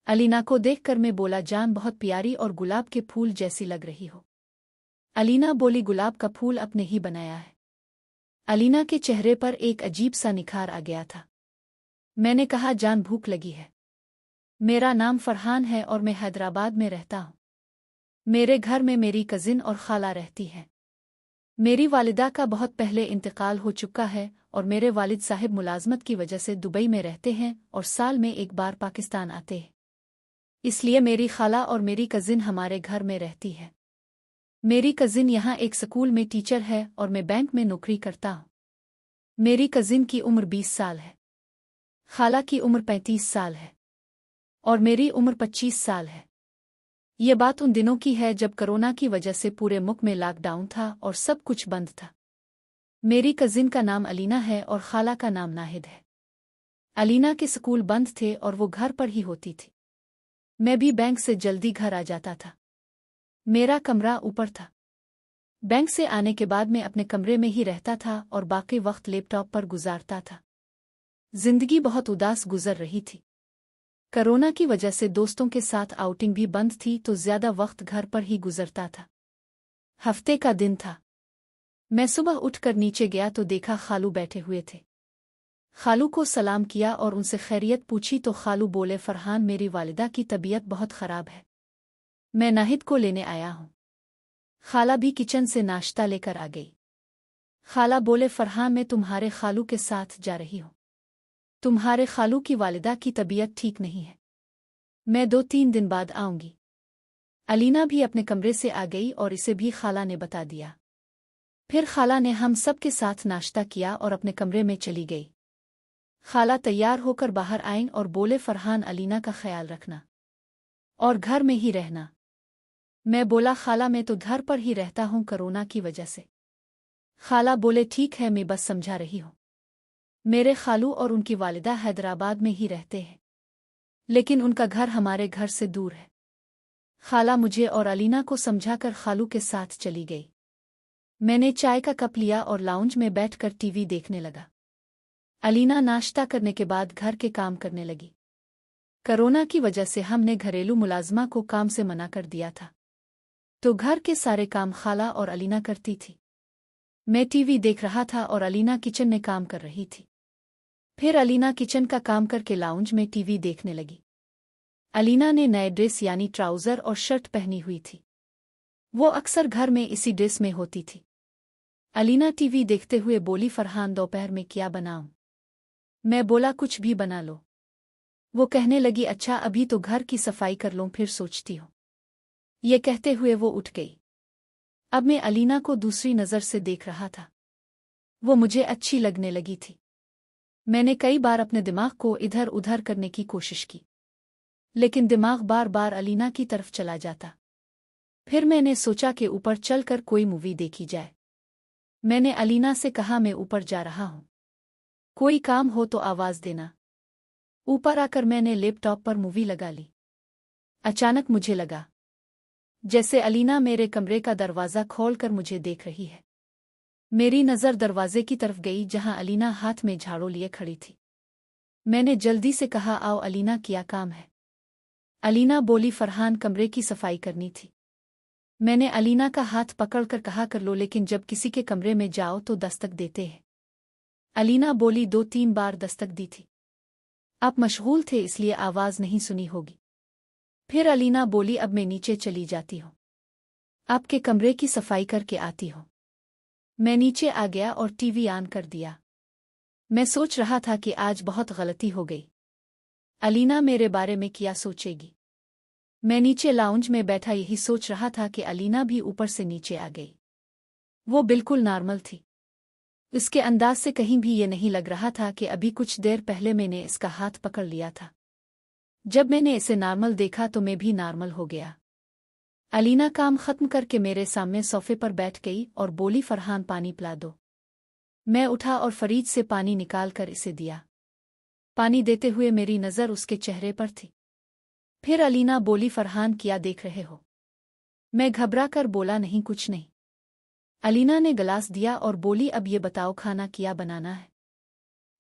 अलीना को देखकर मैं बोला, जान बहुत प्यारी और गुलाब के फूल जैसी लग रही हो। अलीना बोली, गुलाब का फूल अपने ही बनाया है। अलीना के चेहरे पर एक अजीब सा निखार आ गया था। मैंने कहा, जान भूख लगी है। मेरा नाम फरहान है और मैं हैदराबाद में रहता हूँ। मेरे घर में मेरी कजिन और खाला रहती है। मेरी वालिदा का बहुत पहले इंतकाल हो चुका है और मेरे वालिद साहब मुलाजमत की वजह से दुबई में रहते हैं और साल में एक बार पाकिस्तान आते हैं। इसलिए मेरी खाला और मेरी कजिन हमारे घर में रहती है। मेरी कजिन यहाँ एक स्कूल में टीचर है और मैं बैंक में नौकरी करता हूँ। मेरी कजिन की उम्र 20 साल है, खाला की उम्र 35 साल है और मेरी उम्र 25 साल है। ये बात उन दिनों की है जब कोरोना की वजह से पूरे मुल्क में लॉकडाउन था और सब कुछ बंद था। मेरी कजिन का नाम अलीना है और खाला का नाम नाहिद है। अलीना के स्कूल बंद थे और वो घर पर ही होती थी। मैं भी बैंक से जल्दी घर आ जाता था। मेरा कमरा ऊपर था। बैंक से आने के बाद मैं अपने कमरे में ही रहता था और बाकी वक्त लैपटॉप पर गुजारता था। जिंदगी बहुत उदास गुजर रही थी। कोरोना की वजह से दोस्तों के साथ आउटिंग भी बंद थी तो ज्यादा वक्त घर पर ही गुजरता था। हफ्ते का दिन था। मैं सुबह उठकर नीचे गया तो देखा खालू बैठे हुए थे। खालू को सलाम किया और उनसे खैरियत पूछी तो खालू बोले, फरहान मेरी वालिदा की तबीयत बहुत खराब है, मैं नाहिद को लेने आया हूँ। खाला भी किचन से नाश्ता लेकर आ गई। खाला बोले, फरहान मैं तुम्हारे खालू के साथ जा रही हूँ। तुम्हारे खालू की वालिदा की तबीयत ठीक नहीं है, मैं 2-3 दिन बाद आऊंगी। अलीना भी अपने कमरे से आ गई और इसे भी खाला ने बता दिया। फिर खाला ने हम सब के साथ नाश्ता किया और अपने कमरे में चली गई। खाला तैयार होकर बाहर आईं और बोले, फरहान अलीना का ख्याल रखना और घर में ही रहना। मैं बोला, खाला मैं तो घर पर ही रहता हूँ कोरोना की वजह से। खाला बोले, ठीक है मैं बस समझा रही हूँ। मेरे खालू और उनकी वालिदा हैदराबाद में ही रहते हैं, लेकिन उनका घर हमारे घर से दूर है। खाला मुझे और अलीना को समझाकर खालू के साथ चली गई। मैंने चाय का कप लिया और लाउंज में बैठकर टीवी देखने लगा। अलीना नाश्ता करने के बाद घर के काम करने लगी। कोरोना की वजह से हमने घरेलू मुलाजमा को काम से मना कर दिया था, तो घर के सारे काम खाला और अलीना करती थी। मैं टीवी देख रहा था और अलीना किचन में काम कर रही थी। फिर अलीना किचन का काम करके लाउंज में टीवी देखने लगी। अलीना ने नए ड्रेस यानी ट्राउज़र और शर्ट पहनी हुई थी। वो अक्सर घर में इसी ड्रेस में होती थी। अलीना टीवी देखते हुए बोली, फरहान दोपहर में क्या बनाऊं? मैं बोला, कुछ भी बना लो। वो कहने लगी, अच्छा अभी तो घर की सफाई कर लूं फिर सोचती हूँ। ये कहते हुए वो उठ गई। अब मैं अलीना को दूसरी नज़र से देख रहा था। वो मुझे अच्छी लगने लगी थी। मैंने कई बार अपने दिमाग को इधर उधर करने की कोशिश की, लेकिन दिमाग बार बार अलीना की तरफ चला जाता। फिर मैंने सोचा कि ऊपर चलकर कोई मूवी देखी जाए। मैंने अलीना से कहा, मैं ऊपर जा रहा हूँ, कोई काम हो तो आवाज़ देना। ऊपर आकर मैंने लैपटॉप पर मूवी लगा ली। अचानक मुझे लगा जैसे अलीना मेरे कमरे का दरवाज़ा खोलकर मुझे देख रही है। मेरी नज़र दरवाजे की तरफ गई जहां अलीना हाथ में झाड़ू लिए खड़ी थी। मैंने जल्दी से कहा, आओ अलीना, क्या काम है? अलीना बोली, फरहान कमरे की सफाई करनी थी। मैंने अलीना का हाथ पकड़कर कहा, कर लो, लेकिन जब किसी के कमरे में जाओ तो दस्तक देते हैं। अलीना बोली, 2-3 बार दस्तक दी थी, आप मशगूल थे इसलिए आवाज़ नहीं सुनी होगी। फिर अलीना बोली, अब मैं नीचे चली जाती हूँ, आपके कमरे की सफाई करके आती हूँ। मैं नीचे आ गया और टीवी ऑन कर दिया। मैं सोच रहा था कि आज बहुत गलती हो गई। अलीना मेरे बारे में क्या सोचेगी? मैं नीचे लाउंज में बैठा यही सोच रहा था कि अलीना भी ऊपर से नीचे आ गई। वो बिल्कुल नॉर्मल थी। उसके अंदाज से कहीं भी ये नहीं लग रहा था कि अभी कुछ देर पहले मैंने इसका हाथ पकड़ लिया था। जब मैंने इसे नॉर्मल देखा तो मैं भी नॉर्मल हो गया। अलीना काम खत्म करके मेरे सामने सोफे पर बैठ गई और बोली, फरहान पानी पिला दो। मैं उठा और फ्रिज से पानी निकाल कर इसे दिया। पानी देते हुए मेरी नज़र उसके चेहरे पर थी। फिर अलीना बोली, फरहान क्या देख रहे हो? मैं घबरा कर बोला, नहीं कुछ नहीं। अलीना ने गिलास दिया और बोली, अब ये बताओ खाना क्या बनाना है?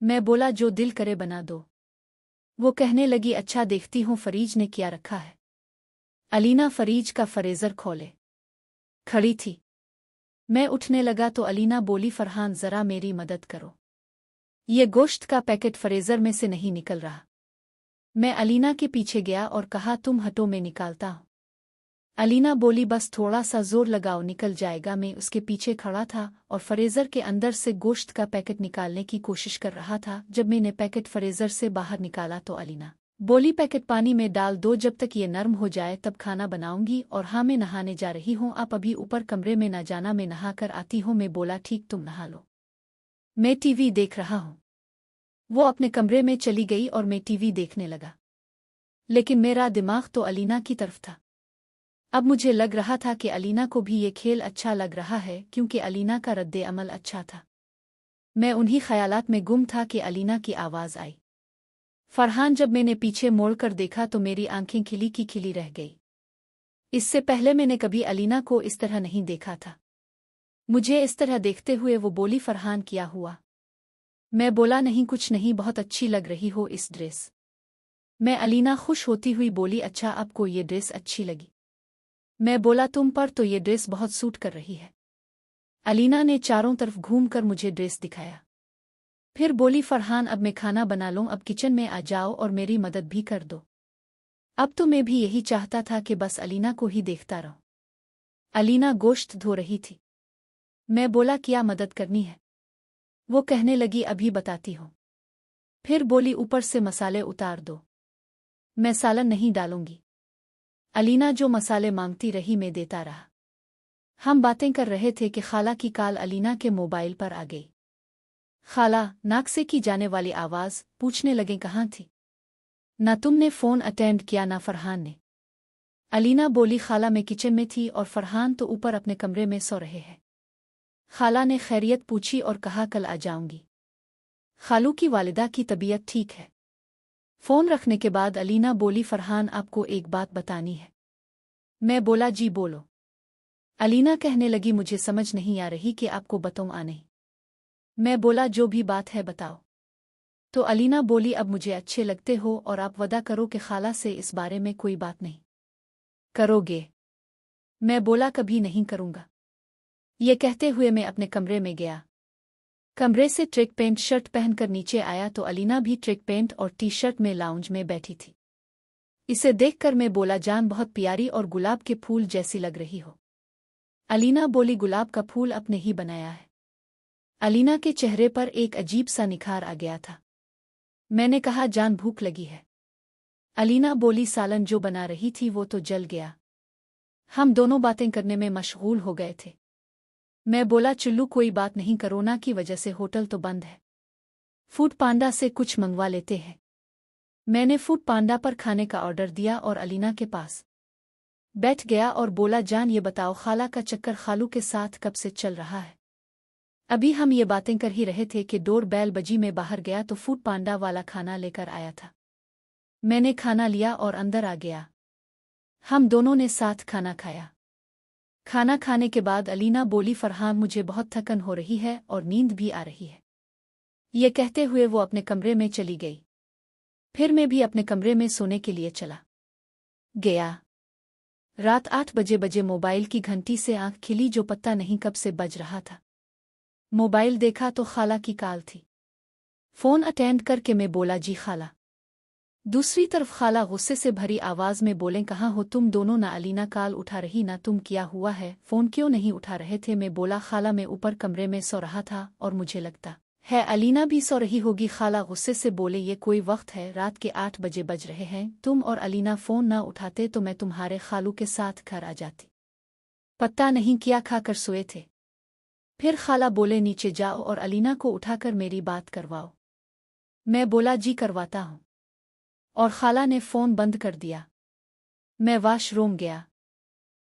मैं बोला, जो दिल करे बना दो। वो कहने लगी, अच्छा देखती हूँ फरीज ने क्या रखा है। अलीना फरीज का फ्रीजर खोले खड़ी थी। मैं उठने लगा तो अलीना बोली, फरहान ज़रा मेरी मदद करो, ये गोश्त का पैकेट फ्रीजर में से नहीं निकल रहा। मैं अलीना के पीछे गया और कहा, तुम हटो मैं निकालता हूँ। अलीना बोली, बस थोड़ा सा जोर लगाओ निकल जाएगा। मैं उसके पीछे खड़ा था और फ्रीजर के अंदर से गोश्त का पैकेट निकालने की कोशिश कर रहा था। जब मैंने पैकेट फ्रीजर से बाहर निकाला तो अलीना बोली, पैकेट पानी में डाल दो, जब तक ये नरम हो जाए तब खाना बनाऊंगी। और हाँ, मैं नहाने जा रही हूँ, आप अभी ऊपर कमरे में ना जाना, मैं नहा कर आती हूँ। मैं बोला, ठीक, तुम नहा लो, मैं टीवी देख रहा हूँ। वो अपने कमरे में चली गई और मैं टीवी देखने लगा, लेकिन मेरा दिमाग तो अलीना की तरफ था। अब मुझे लग रहा था कि अलीना को भी ये खेल अच्छा लग रहा है, क्योंकि अलीना का रद्दे अमल अच्छा था। मैं उन्हीं ख्यालात में गुम था कि अलीना की आवाज़ आई, फरहान। जब मैंने पीछे मोड़कर देखा तो मेरी आंखें खिली की खिली रह गई। इससे पहले मैंने कभी अलीना को इस तरह नहीं देखा था। मुझे इस तरह देखते हुए वो बोली, फरहान क्या हुआ? मैं बोला, नहीं कुछ नहीं, बहुत अच्छी लग रही हो इस ड्रेस में। अलीना खुश होती हुई बोली, अच्छा आपको ये ड्रेस अच्छी लगी? मैं बोला, तुम पर तो ये ड्रेस बहुत सूट कर रही है। अलीना ने चारों तरफ घूमकर मुझे ड्रेस दिखाया, फिर बोली, फरहान अब मैं खाना बना लूं, अब किचन में आ जाओ और मेरी मदद भी कर दो। अब तो मैं भी यही चाहता था कि बस अलीना को ही देखता रहूं। अलीना गोश्त धो रही थी। मैं बोला, क्या मदद करनी है? वो कहने लगी, अभी बताती हूँ। फिर बोली, ऊपर से मसाले उतार दो, मैं सालन नहीं डालूंगी। अलीना जो मसाले मांगती रही मैं देता रहा। हम बातें कर रहे थे कि खाला की कॉल अलीना के मोबाइल पर आ गई। खाला, नाक से की जाने वाली आवाज़, पूछने लगे, कहाँ थी? ना तुमने फ़ोन अटेंड किया ना फरहान ने। अलीना बोली, खाला मैं किचन में थी और फरहान तो ऊपर अपने कमरे में सो रहे हैं। खाला ने खैरियत पूछी और कहा, कल आ जाऊंगी। खालू की वालिदा की तबीयत ठीक है। फ़ोन रखने के बाद अलीना बोली, फरहान आपको एक बात बतानी है। मैं बोला, जी बोलो। अलीना कहने लगी, मुझे समझ नहीं आ रही कि आपको बताऊं या नहीं। मैं बोला, जो भी बात है बताओ। तो अलीना बोली, अब मुझे अच्छे लगते हो और आप वादा करो कि खाला से इस बारे में कोई बात नहीं करोगे। मैं बोला, कभी नहीं करूँगा। ये कहते हुए मैं अपने कमरे में गया। कमरे से ट्रैक पैंट शर्ट पहनकर नीचे आया तो अलीना भी ट्रैक पैंट और टी शर्ट में लाउंज में बैठी थी। इसे देखकर मैं बोला, जान बहुत प्यारी और गुलाब के फूल जैसी लग रही हो। अलीना बोली, गुलाब का फूल अपने ही बनाया है। अलीना के चेहरे पर एक अजीब सा निखार आ गया था। मैंने कहा, जान भूख लगी है। अलीना बोली, सालन जो बना रही थी वो तो जल गया। हम दोनों बातें करने में मशगूल हो गए थे। मैं बोला, चुल्लू कोई बात नहीं, कोरोना की वजह से होटल तो बंद है, फूड पांडा से कुछ मंगवा लेते हैं। मैंने फूड पांडा पर खाने का ऑर्डर दिया और अलीना के पास बैठ गया और बोला, जान ये बताओ, खाला का चक्कर खालू के साथ कब से चल रहा है? अभी हम ये बातें कर ही रहे थे कि डोर बेल बजी। में बाहर गया तो फूड पांडा वाला खाना लेकर आया था। मैंने खाना लिया और अंदर आ गया। हम दोनों ने साथ खाना खाया। खाना खाने के बाद अलीना बोली, फरहान मुझे बहुत थकन हो रही है और नींद भी आ रही है। ये कहते हुए वो अपने कमरे में चली गई। फिर मैं भी अपने कमरे में सोने के लिए चला गया। रात 8 बजे मोबाइल की घंटी से आंख खिली, जो पता नहीं कब से बज रहा था। मोबाइल देखा तो खाला की कॉल थी। फ़ोन अटेंड करके मैं बोला, जी खाला। दूसरी तरफ खाला गुस्से से भरी आवाज़ में बोलें, कहाँ हो तुम दोनों? ना अलीना कॉल उठा रही ना तुम, क्या हुआ है? फ़ोन क्यों नहीं उठा रहे थे? मैं बोला, खाला मैं ऊपर कमरे में सो रहा था और मुझे लगता है अलीना भी सो रही होगी। खाला गुस्से से बोले, ये कोई वक्त है, रात के 8 बजे बज रहे हैं। तुम और अलीना फ़ोन ना उठाते तो मैं तुम्हारे खालू के साथ घर आ जाती। पता नहीं क्या खाकर सोए थे। फिर खाला बोले, नीचे जाओ और अलीना को उठाकर मेरी बात करवाओ। मैं बोला, जी करवाता हूँ। और खाला ने फ़ोन बंद कर दिया। मैं वॉशरूम गया।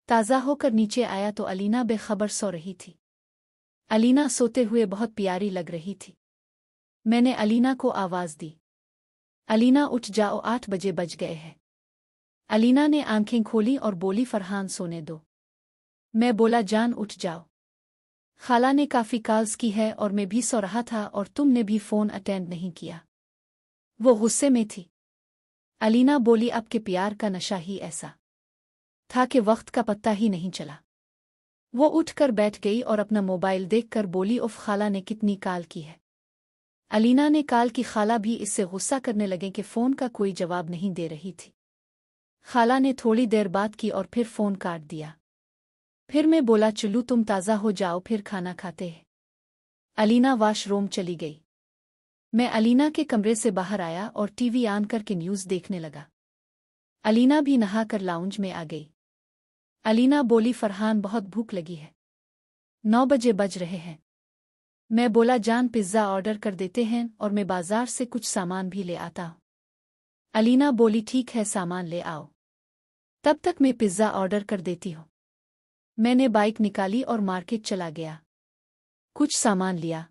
ताज़ा होकर नीचे आया तो अलीना बेखबर सो रही थी। अलीना सोते हुए बहुत प्यारी लग रही थी। मैंने अलीना को आवाज़ दी, अलीना उठ जाओ, 8 बजे बज गए हैं। अलीना ने आंखें खोली और बोली, फरहान सोने दो। मैं बोला, जान उठ जाओ, खाला ने काफ़ी कॉल्स की है और मैं भी सो रहा था और तुमने भी फ़ोन अटेंड नहीं किया। वो गुस्से में थी। अलीना बोली, आपके प्यार का नशा ही ऐसा था कि वक्त का पत्ता ही नहीं चला। वो उठकर बैठ गई और अपना मोबाइल देखकर बोली, उफ खाला ने कितनी काल की है। अलीना ने काल की खाला भी इससे गुस्सा करने लगे कि फ़ोन का कोई जवाब नहीं दे रही थी। खाला ने थोड़ी देर बात की और फिर फ़ोन काट दिया। फिर मैं बोला, चलू तुम ताज़ा हो जाओ, फिर खाना खाते हैं। अलीना वाशरूम चली गई। मैं अलीना के कमरे से बाहर आया और टीवी ऑन करके न्यूज़ देखने लगा। अलीना भी नहाकर लाउंज में आ गई। अलीना बोली, फरहान बहुत भूख लगी है, 9 बजे बज रहे हैं। मैं बोला, जान पिज़्ज़ा ऑर्डर कर देते हैं और मैं बाजार से कुछ सामान भी ले आता हूँ। अलीना बोली, ठीक है, सामान ले आओ, तब तक मैं पिज़्ज़ा ऑर्डर कर देती हूँ। मैंने बाइक निकाली और मार्केट चला गया, कुछ सामान लिया।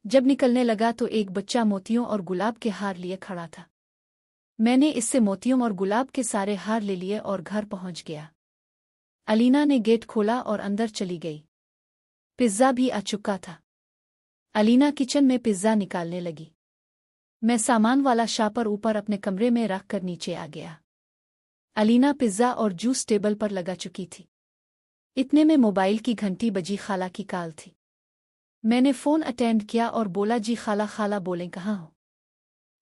जब निकलने लगा तो एक बच्चा मोतियों और गुलाब के हार लिए खड़ा था। मैंने इससे मोतियों और गुलाब के सारे हार ले लिए और घर पहुंच गया। अलीना ने गेट खोला और अंदर चली गई। पिज़्ज़ा भी आ चुका था। अलीना किचन में पिज़्ज़ा निकालने लगी। मैं सामान वाला शापर ऊपर अपने कमरे में रख कर नीचे आ गया। अलीना पिज़्ज़ा और जूस टेबल पर लगा चुकी थी। इतने में मोबाइल की घंटी बजी। खाला की कॉल थी। मैंने फ़ोन अटेंड किया और बोला, जी खाला। खाला बोलें, कहाँ हो?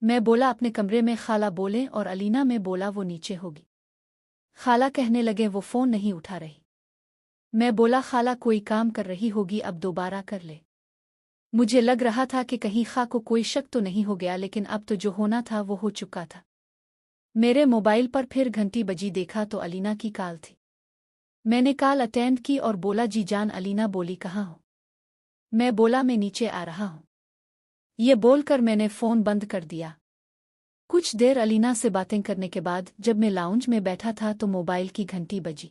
मैं बोला, अपने कमरे में। खाला बोलें और अलीना में बोला, वो नीचे होगी। खाला कहने लगे, वो फ़ोन नहीं उठा रही। मैं बोला, खाला कोई काम कर रही होगी, अब दोबारा कर ले। मुझे लग रहा था कि कहीं खा को कोई शक तो नहीं हो गया, लेकिन अब तो जो होना था वो हो चुका था। मेरे मोबाइल पर फिर घंटी बजी, देखा तो अलीना की कॉल थी। मैंने कॉल अटेंड की और बोला, जी जान। अलीना बोली, कहाँ हो? मैं बोला, मैं नीचे आ रहा हूँ। ये बोलकर मैंने फ़ोन बंद कर दिया। कुछ देर अलीना से बातें करने के बाद जब मैं लाउंज में बैठा था तो मोबाइल की घंटी बजी।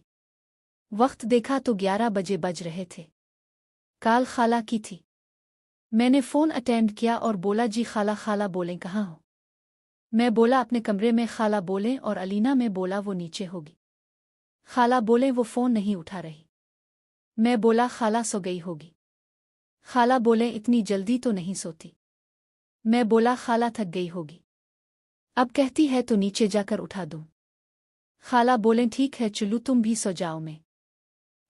वक्त देखा तो 11 बजे बज रहे थे। कॉल खाला की थी। मैंने फ़ोन अटेंड किया और बोला, जी खाला। खाला बोलें, कहाँ हो? मैं बोला, अपने कमरे में। खाला बोलें और अलीना में बोला, वो नीचे होगी। खाला बोलें, वो फ़ोन नहीं उठा रही। मैं बोला, खाला सो गई होगी। खाला बोलें, इतनी जल्दी तो नहीं सोती। मैं बोला, खाला थक गई होगी, अब कहती है तो नीचे जाकर उठा दूं। खाला बोलें, ठीक है, चलू तुम भी सो जाओ, मैं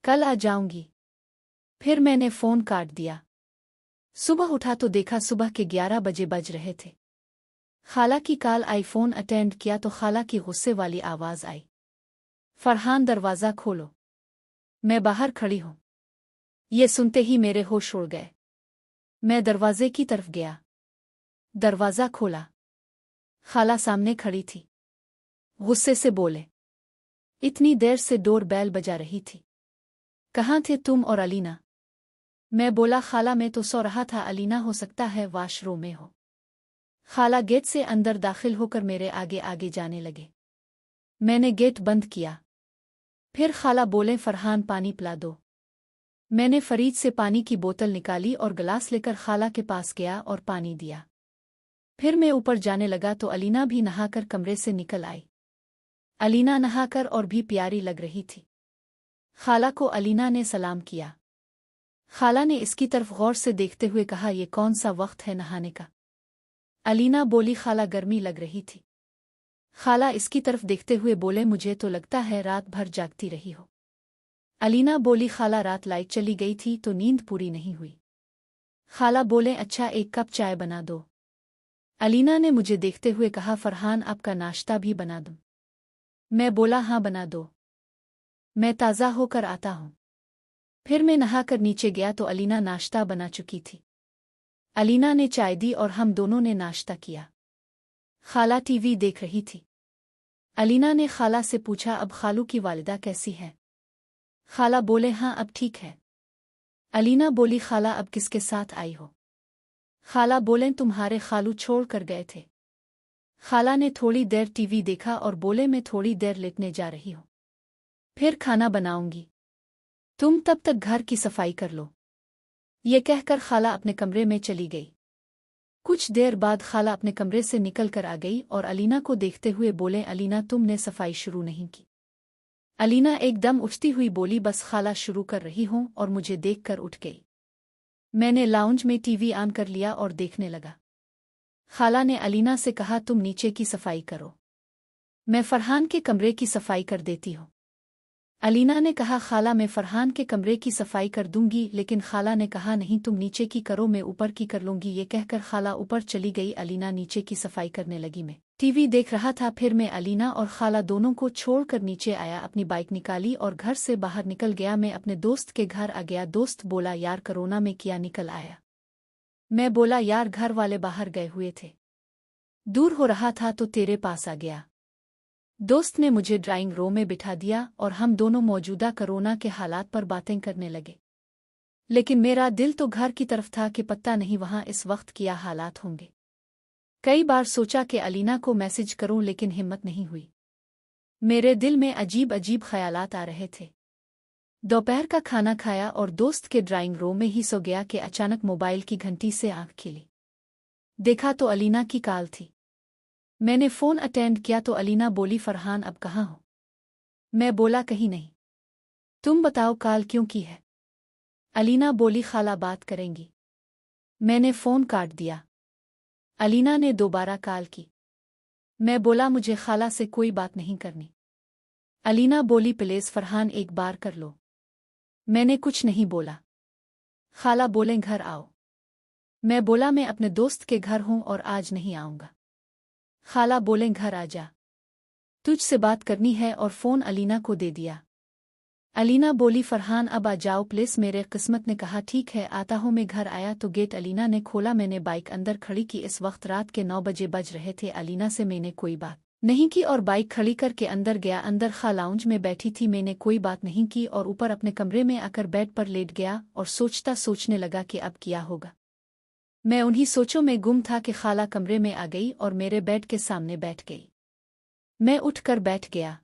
कल आ जाऊंगी। फिर मैंने फ़ोन काट दिया। सुबह उठा तो देखा सुबह के 11 बजे बज रहे थे। खाला की कॉल आई। फ़ोन अटेंड किया तो खाला की गुस्से वाली आवाज़ आई, फरहान दरवाज़ा खोलो। मैं बाहर खड़ी हूँ। ये सुनते ही मेरे होश उड़ गए। मैं दरवाजे की तरफ गया, दरवाज़ा खोला। खाला सामने खड़ी थी। गुस्से से बोले, इतनी देर से डोर बेल बजा रही थी, कहाँ थे तुम और अलीना? मैं बोला, खाला मैं तो सो रहा था, अलीना हो सकता है वाशरूम में हो। खाला गेट से अंदर दाखिल होकर मेरे आगे आगे जाने लगे। मैंने गेट बंद किया। फिर खाला बोलें, फरहान पानी पिला दो। मैंने फरीद से पानी की बोतल निकाली और गिलास लेकर खाला के पास गया और पानी दिया। फिर मैं ऊपर जाने लगा तो अलीना भी नहाकर कमरे से निकल आई। अलीना नहाकर और भी प्यारी लग रही थी। खाला को अलीना ने सलाम किया। खाला ने इसकी तरफ गौर से देखते हुए कहा, यह कौन सा वक्त है नहाने का? अलीना बोली, खाला गर्मी लग रही थी। खाला इसकी तरफ देखते हुए बोले, मुझे तो लगता है रात भर जागती रही हो। अलीना बोली, खाला रात लाइट चली गई थी तो नींद पूरी नहीं हुई। खाला बोले, अच्छा एक कप चाय बना दो। अलीना ने मुझे देखते हुए कहा, फरहान आपका नाश्ता भी बना दूं? मैं बोला, हाँ बना दो, मैं ताज़ा होकर आता हूँ। फिर मैं नहाकर नीचे गया तो अलीना नाश्ता बना चुकी थी। अलीना ने चाय दी और हम दोनों ने नाश्ता किया। खाला टीवी देख रही थी। अलीना ने खाला से पूछा, अब खालू की वालिदा कैसी है? खाला बोले, हाँ अब ठीक है। अलीना बोली, खाला अब किसके साथ आई हो? खाला बोले, तुम्हारे खालू छोड़ कर गए थे। खाला ने थोड़ी देर टीवी देखा और बोले, मैं थोड़ी देर लेटने जा रही हूँ, फिर खाना बनाऊंगी, तुम तब तक घर की सफाई कर लो। ये कहकर खाला अपने कमरे में चली गई। कुछ देर बाद खाला अपने कमरे से निकल कर आ गई और अलीना को देखते हुए बोले, अलीना तुमने सफाई शुरू नहीं की? अलीना एकदम उठती हुई बोली, बस खाला शुरू कर रही हूँ, और मुझे देखकर उठ गई। मैंने लाउंज में टीवी ऑन कर लिया और देखने लगा। खाला ने अलीना से कहा, तुम नीचे की सफाई करो। मैं फरहान के कमरे की सफाई कर देती हूँ। अलीना ने कहा, खाला मैं फरहान के कमरे की सफाई कर दूंगी, लेकिन खाला ने कहा, नहीं तुम नीचे की करो, मैं ऊपर की कर लूंगी। ये कहकर खाला ऊपर चली गई। अलीना नीचे की सफाई करने लगी। मैं टीवी देख रहा था। फिर मैं अलीना और खाला दोनों को छोड़कर नीचे आया, अपनी बाइक निकाली और घर से बाहर निकल गया। मैं अपने दोस्त के घर आ गया। दोस्त बोला, यार कोरोना में क्या निकल आया? मैं बोला, यार घर वाले बाहर गए हुए थे, दूर हो रहा था तो तेरे पास आ गया। दोस्त ने मुझे ड्राइंग रूम में बिठा दिया और हम दोनों मौजूदा कोरोना के हालात पर बातें करने लगे। लेकिन मेरा दिल तो घर की तरफ था कि पता नहीं वहां इस वक्त क्या हालात होंगे। कई बार सोचा कि अलीना को मैसेज करूं, लेकिन हिम्मत नहीं हुई। मेरे दिल में अजीब अजीब ख्यालात आ रहे थे। दोपहर का खाना खाया और दोस्त के ड्राइंग रूम में ही सो गया कि अचानक मोबाइल की घंटी से आंख खिली। देखा तो अलीना की कॉल थी। मैंने फ़ोन अटेंड किया तो अलीना बोली, फरहान अब कहाँ हो? मैं बोला, कहीं नहीं। तुम बताओ कॉल क्यों की है? अलीना बोली, खाला बात करेंगी। मैंने फ़ोन काट दिया। अलीना ने दोबारा कॉल की। मैं बोला, मुझे खाला से कोई बात नहीं करनी। अलीना बोली, प्लीज़ फरहान एक बार कर लो। मैंने कुछ नहीं बोला। खाला बोलें घर आओ। मैं बोला, मैं अपने दोस्त के घर हूँ और आज नहीं आऊँगा। खाला बोलें घर आ जा, तुझसे बात करनी है, और फ़ोन अलीना को दे दिया। अलीना बोली, फरहान अब आ जाओ प्लीज़। मेरे किस्मत ने कहा, ठीक है आता हूँ। मैं घर आया तो गेट अलीना ने खोला। मैंने बाइक अंदर खड़ी की। इस वक्त रात के 9 बजे बज रहे थे। अलीना से मैंने कोई बात नहीं की और बाइक खड़ी करके अंदर गया। अंदर खा लाउंज में बैठी थी। मैंने कोई बात नहीं की और ऊपर अपने कमरे में आकर बेड पर लेट गया और सोचने लगा कि अब क्या होगा। मैं उन्हीं सोचों में गुम था कि खाला कमरे में आ गई और मेरे बेड के सामने बैठ गई। मैं उठकर बैठ गया।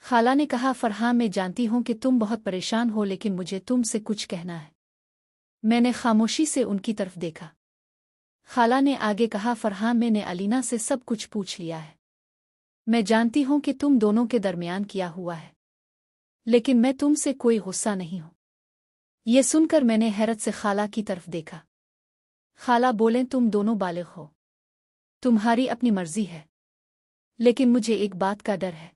खाला ने कहा, फरहान मैं जानती हूँ कि तुम बहुत परेशान हो, लेकिन मुझे तुमसे कुछ कहना है। मैंने खामोशी से उनकी तरफ देखा। खाला ने आगे कहा, फरहान मैंने अलीना से सब कुछ पूछ लिया है। मैं जानती हूँ कि तुम दोनों के दरमियान किया हुआ है, लेकिन मैं तुमसे कोई गुस्सा नहीं हूँ। ये सुनकर मैंने हैरत से खाला की तरफ देखा। खाला बोलें, तुम दोनों बालिग हो, तुम्हारी अपनी मर्जी है, लेकिन मुझे एक बात का डर है।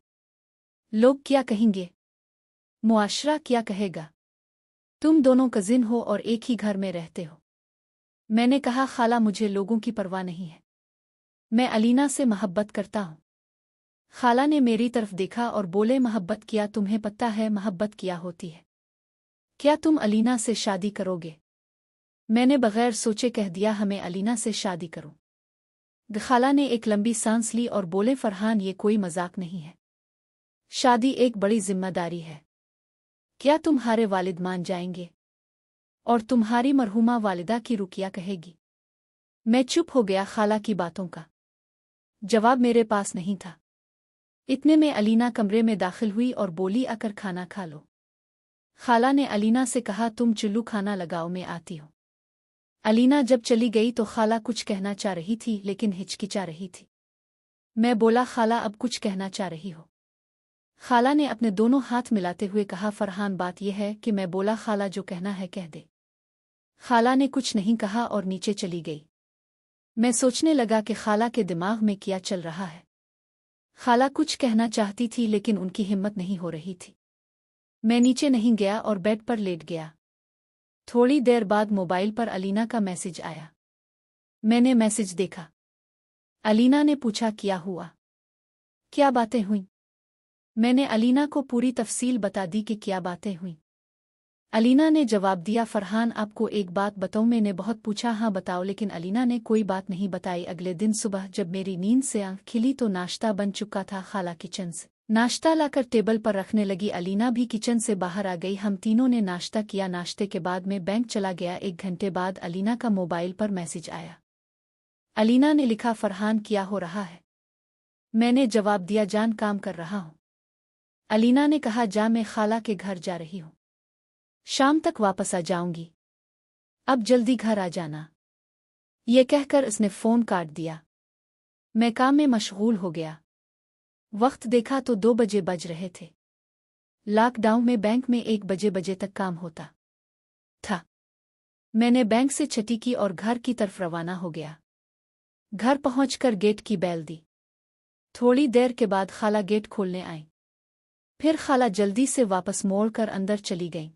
लोग क्या कहेंगे? मुआशरा क्या कहेगा? तुम दोनों कजिन हो और एक ही घर में रहते हो। मैंने कहा, खाला मुझे लोगों की परवाह नहीं है, मैं अलीना से मोहब्बत करता हूँ। खाला ने मेरी तरफ देखा और बोले, मोहब्बत किया? तुम्हें पता है मोहब्बत क्या होती है? क्या तुम अलीना से शादी करोगे? मैंने बगैर सोचे कह दिया, हमें अलीना से शादी करो। खाला ने एक लंबी सांस ली और बोले, फरहान ये कोई मजाक नहीं है, शादी एक बड़ी जिम्मेदारी है। क्या तुम्हारे वालिद मान जाएंगे? और तुम्हारी मरहुमा वालिदा की रुकिया कहेगी? मैं चुप हो गया। खाला की बातों का जवाब मेरे पास नहीं था। इतने में अलीना कमरे में दाखिल हुई और बोली, आकर खाना खा लो। खाला ने अलीना से कहा, तुम चुल्लू खाना लगाओ, मैं आती हूँ। अलीना जब चली गई तो खाला कुछ कहना चाह रही थी, लेकिन हिचकिचा रही थी। मैं बोला, खाला अब कुछ कहना चाह रही हो? खाला ने अपने दोनों हाथ मिलाते हुए कहा, फरहान बात यह है कि मैं बोला, खाला जो कहना है कह दे। खाला ने कुछ नहीं कहा और नीचे चली गई। मैं सोचने लगा कि खाला के दिमाग में क्या चल रहा है। खाला कुछ कहना चाहती थी, लेकिन उनकी हिम्मत नहीं हो रही थी। मैं नीचे नहीं गया और बेड पर लेट गया। थोड़ी देर बाद मोबाइल पर अलीना का मैसेज आया। मैंने मैसेज देखा। अलीना ने पूछा, क्या हुआ, क्या बातें हुईं? मैंने अलीना को पूरी तफसील बता दी कि क्या बातें हुईं। अलीना ने जवाब दिया, फरहान आपको एक बात बताऊं? मैंने बहुत पूछा, हाँ बताओ, लेकिन अलीना ने कोई बात नहीं बताई। अगले दिन सुबह जब मेरी नींद से आंख खिली तो नाश्ता बन चुका था। खाला किचन से नाश्ता लाकर टेबल पर रखने लगी। अलीना भी किचन से बाहर आ गई। हम तीनों ने नाश्ता किया। नाश्ते के बाद मैं बैंक चला गया। 1 घंटे बाद अलीना का मोबाइल पर मैसेज आया। अलीना ने लिखा, फरहान क्या हो रहा है? मैंने जवाब दिया, जान काम कर रहा हूँ। अलीना ने कहा, जा, मैं खाला के घर जा रही हूँ, शाम तक वापस आ जाऊंगी, अब जल्दी घर आ जाना। ये कहकर उसने फ़ोन काट दिया। मैं काम में मशगूल हो गया। वक्त देखा तो 2 बजे बज रहे थे। लॉकडाउन में बैंक में 1 बजे तक काम होता था। मैंने बैंक से छुट्टी की और घर की तरफ रवाना हो गया। घर पहुंचकर गेट की बेल दी। थोड़ी देर के बाद खाला गेट खोलने आई। फिर खाला जल्दी से वापस मोड़ कर अंदर चली गई।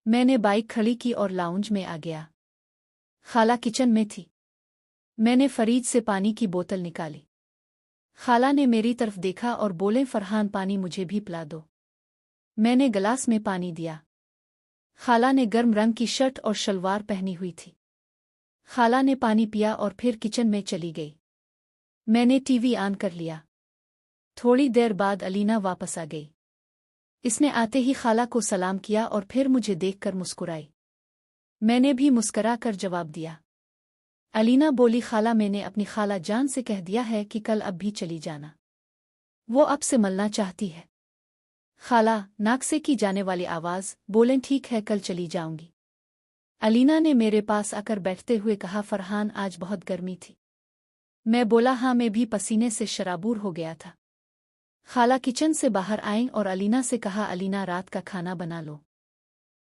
मैंने बाइक खड़ी की और लाउंज में आ गया। खाला किचन में थी। मैंने फरीद से पानी की बोतल निकाली। खाला ने मेरी तरफ देखा और बोले, फरहान पानी मुझे भी पिला दो। मैंने गिलास में पानी दिया। खाला ने गर्म रंग की शर्ट और शलवार पहनी हुई थी। खाला ने पानी पिया और फिर किचन में चली गई। मैंने टीवी ऑन कर लिया। थोड़ी देर बाद अलीना वापस आ गई। इसने आते ही खाला को सलाम किया और फिर मुझे देखकर मुस्कुराई। मैंने भी मुस्करा कर जवाब दिया। अलीना बोली, खाला मैंने अपनी खाला जान से कह दिया है कि कल अब भी चली जाना। वो अब से मिलना चाहती है। खाला नाक से की जाने वाली आवाज़, बोलें ठीक है कल चली जाऊंगी। अलीना ने मेरे पास आकर बैठते हुए कहा, फरहान आज बहुत गर्मी थी। मैं बोला हाँ, मैं भी पसीने से शराबूर हो गया था। खाला किचन से बाहर आईं और अलीना से कहा, अलीना रात का खाना बना लो।